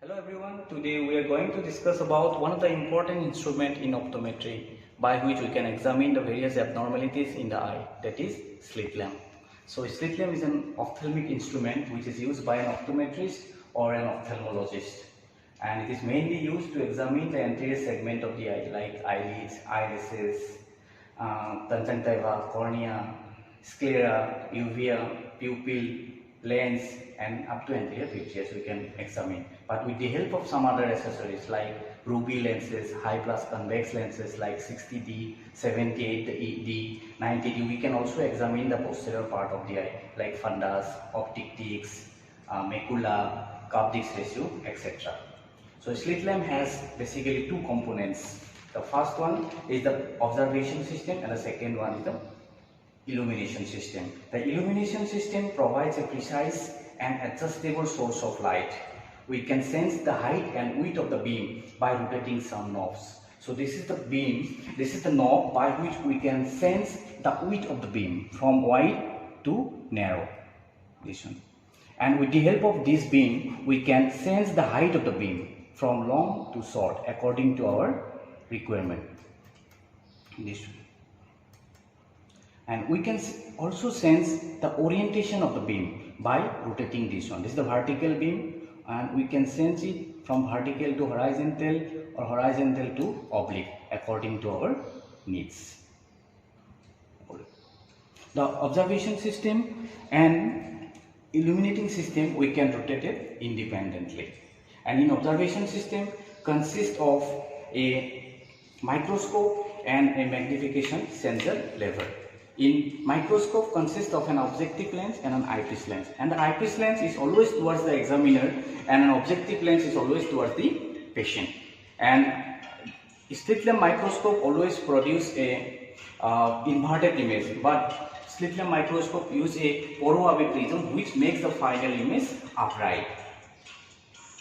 Hello everyone, today we are going to discuss about one of the important instruments in optometry by which we can examine the various abnormalities in the eye, that is slit lamp. So slit lamp is an ophthalmic instrument which is used by an optometrist or an ophthalmologist, and it is mainly used to examine the anterior segment of the eye like eyelids, irises, conjunctiva, cornea, sclera, uvea, pupil, lens and up to anterior vitreous we can examine, but with the help of some other accessories like ruby lenses, high plus convex lenses like 60D, 78D, 90D. We can also examine the posterior part of the eye like fundus, optic discs, macula, curved disc ratio, etc. So slit lamp has basically two components. The first one is the observation system and the second one is the illumination system. The illumination system provides a precise and adjustable source of light. We can sense the height and width of the beam by rotating some knobs. So this is the beam, this is the knob by which we can sense the width of the beam from wide to narrow. This one. And with the help of this beam, we can sense the height of the beam from long to short according to our requirement. This one. And we can also sense the orientation of the beam by rotating this one. This is the vertical beam and we can sense it from vertical to horizontal or horizontal to oblique according to our needs. The observation system and illuminating system we can rotate it independently. And in observation system consists of a microscope and a magnification sensor lever. In microscope consists of an objective lens and an eyepiece lens, and the eyepiece lens is always towards the examiner and an objective lens is always towards the patient. And slit lamp microscope always produce a inverted image, but slit lamp microscope use a poro-orbit prism which makes the final image upright.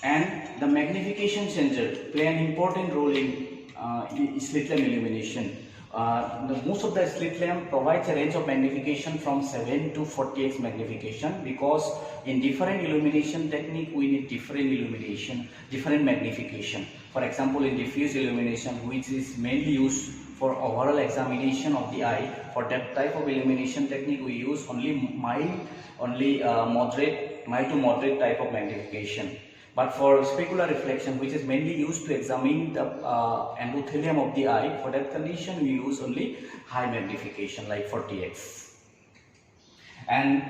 And the magnification sensor play an important role in slit lamp illumination. Most of the slit lamp provides a range of magnification from 7 to 40x magnification, because in different illumination technique we need different illumination, different magnification. For example, in diffuse illumination, which is mainly used for overall examination of the eye, for that type of illumination technique we use only mild to moderate type of magnification. But for specular reflection, which is mainly used to examine the endothelium of the eye, for that condition we use only high magnification like 40x. And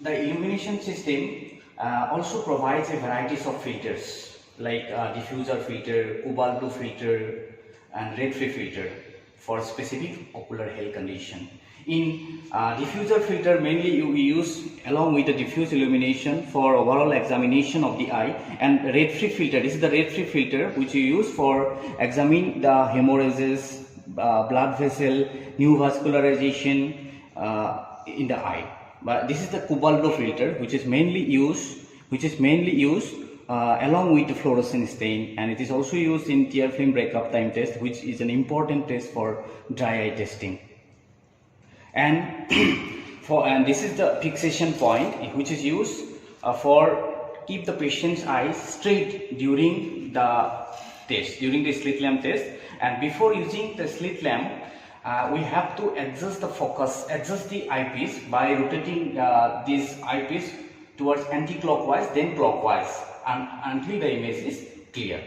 the illumination system also provides a varieties of filters like diffuser filter, cobalt blue filter and red free filter for specific ocular health condition. In diffuser filter mainly we use along with the diffuse illumination for overall examination of the eye, and red free filter, this is the red free filter which you use for examining the hemorrhages, blood vessel, new vascularization in the eye. But this is the cobalt blue filter which is mainly used along with the fluorescent stain, and it is also used in tear film breakup time test, which is an important test for dry eye testing. And this is the fixation point which is used for keep the patient's eyes straight during the test, during the slit lamp test. And before using the slit lamp, we have to adjust the focus, adjust the eyepiece by rotating this eyepiece towards anti-clockwise, then clockwise, until the image is clear.